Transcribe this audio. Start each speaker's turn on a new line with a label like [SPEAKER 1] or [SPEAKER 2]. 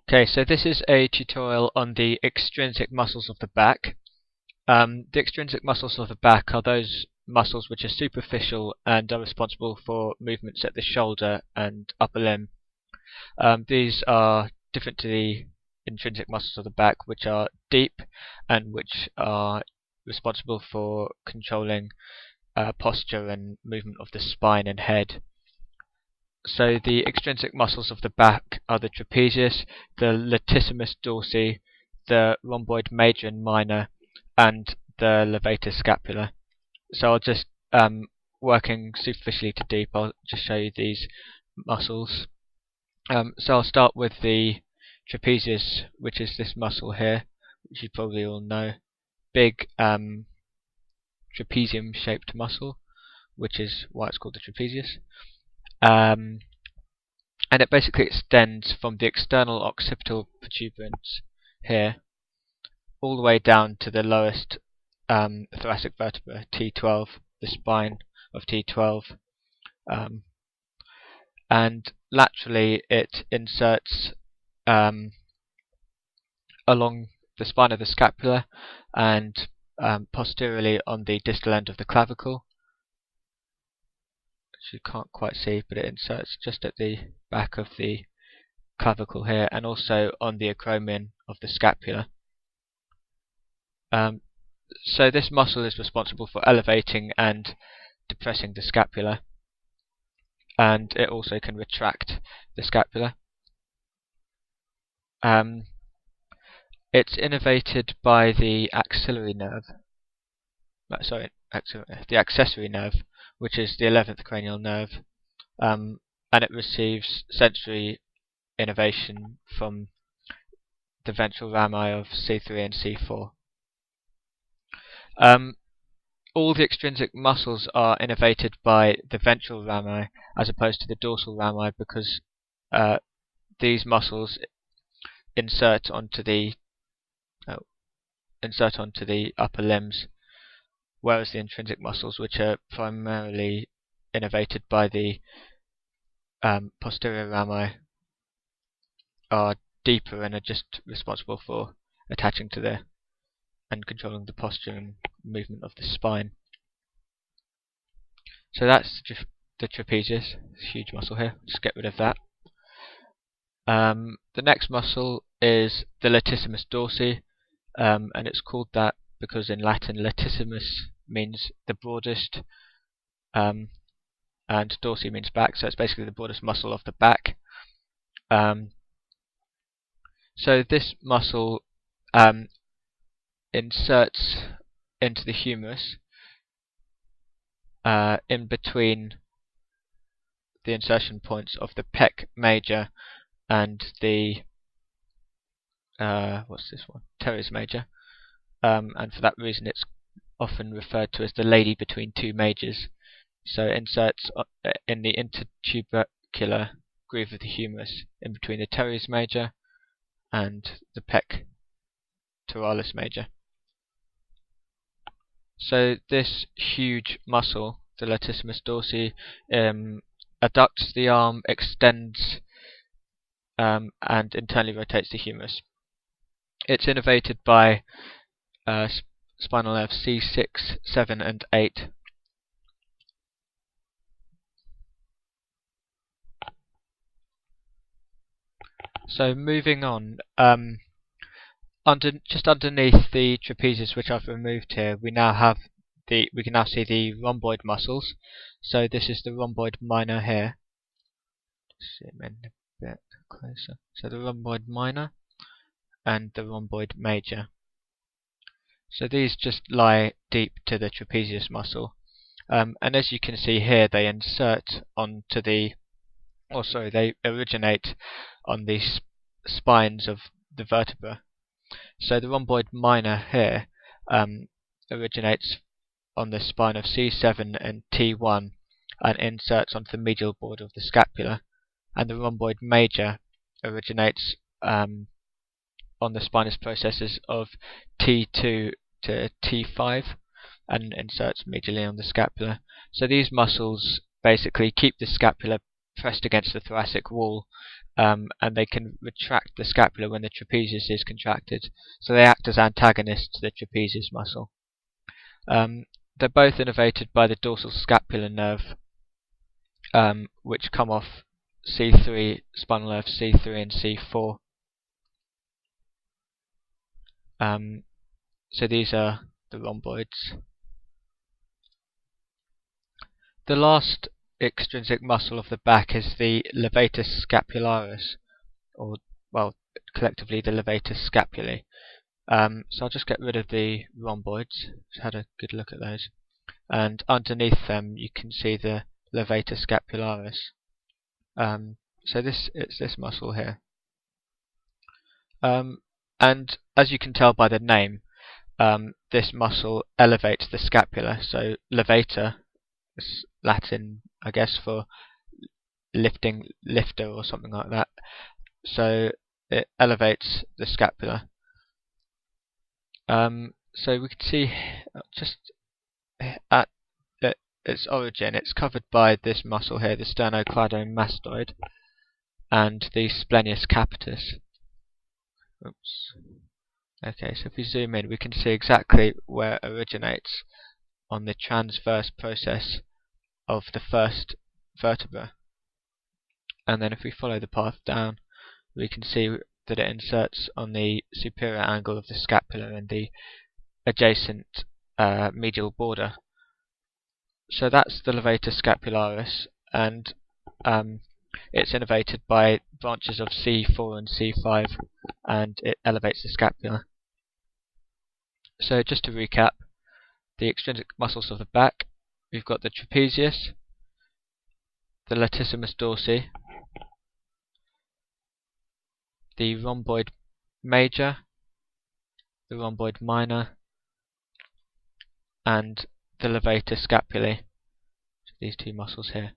[SPEAKER 1] Okay, so this is a tutorial on the extrinsic muscles of the back. The extrinsic muscles of the back are those muscles which are superficial and are responsible for movements at the shoulder and upper limb. These are different to the intrinsic muscles of the back, which are deep and which are responsible for controlling posture and movement of the spine and head. So the extrinsic muscles of the back are the trapezius, the latissimus dorsi, the rhomboid major and minor, and the levator scapula. So I'll just, working superficially to deep, I'll just show you these muscles. So I'll start with the trapezius, which is this muscle here, which you probably all know. Big trapezium-shaped muscle, which is why it's called the trapezius. And it basically extends from the external occipital protuberance here all the way down to the lowest thoracic vertebra, T12, the spine of T12. And laterally it inserts along the spine of the scapula and posteriorly on the distal end of the clavicle. You can't quite see, but it inserts just at the back of the clavicle here, and also on the acromion of the scapula. So this muscle is responsible for elevating and depressing the scapula, and it also can retract the scapula. It's innervated by the axillary nerve. The accessory nerve, which is the 11th cranial nerve, and it receives sensory innervation from the ventral rami of C3 and C4. All the extrinsic muscles are innervated by the ventral rami as opposed to the dorsal rami, because these muscles insert onto the upper limbs, whereas the intrinsic muscles, which are primarily innervated by the posterior rami, are deeper and are just responsible for attaching to and controlling the posture and movement of the spine. So that's the trapezius, huge muscle here. Just get rid of that. The next muscle is the latissimus dorsi, and it's called that because in Latin latissimus means the broadest, and dorsi means back, so it's basically the broadest muscle of the back. So this muscle inserts into the humerus in between the insertion points of the pec major and the teres major, and for that reason it's often referred to as the lady between two majors. So it inserts in the intertubercular groove of the humerus in between the teres major and the pectoralis major. So this huge muscle, the latissimus dorsi, adducts the arm, extends, and internally rotates the humerus. It's innervated by spinal nerves C6, 7 and 8. So moving on, just underneath the trapezius, which I've removed here, we can now see the rhomboid muscles. So this is the rhomboid minor here. Zoom in a bit closer. So the rhomboid minor and the rhomboid major. So these just lie deep to the trapezius muscle, and as you can see here, they insert onto they originate on the spines of the vertebra. So the rhomboid minor here originates on the spine of C7 and T1 and inserts onto the medial border of the scapula, and the rhomboid major originates on the spinous processes of T2 to T5 and inserts medially on the scapula. So these muscles basically keep the scapula pressed against the thoracic wall and they can retract the scapula when the trapezius is contracted. So they act as antagonists to the trapezius muscle. They're both innervated by the dorsal scapular nerve, which come off C3, spinal nerve C3 and C4. So these are the rhomboids. The last extrinsic muscle of the back is the levatus scapularis, or, well, collectively the levatus scapulae. So I'll just get rid of the rhomboids. Just had a good look at those. And underneath them you can see the levatus scapularis. So it's this muscle here. And as you can tell by the name, this muscle elevates the scapula. So levator is Latin, I guess, for lifter or something like that. So it elevates the scapula. So we can see just at its origin, it's covered by this muscle here, the sternocleidomastoid, and the splenius capitis. Oops. Okay, so if we zoom in, we can see exactly where it originates on the transverse process of the first vertebra. And then if we follow the path down, we can see that it inserts on the superior angle of the scapula and the adjacent medial border. So that's the levatus scapularis, and it's innervated by branches of C4 and C5, and it elevates the scapula. So just to recap, the extrinsic muscles of the back, we've got the trapezius, the latissimus dorsi, the rhomboid major, the rhomboid minor, and the levatus scapulae, these two muscles here.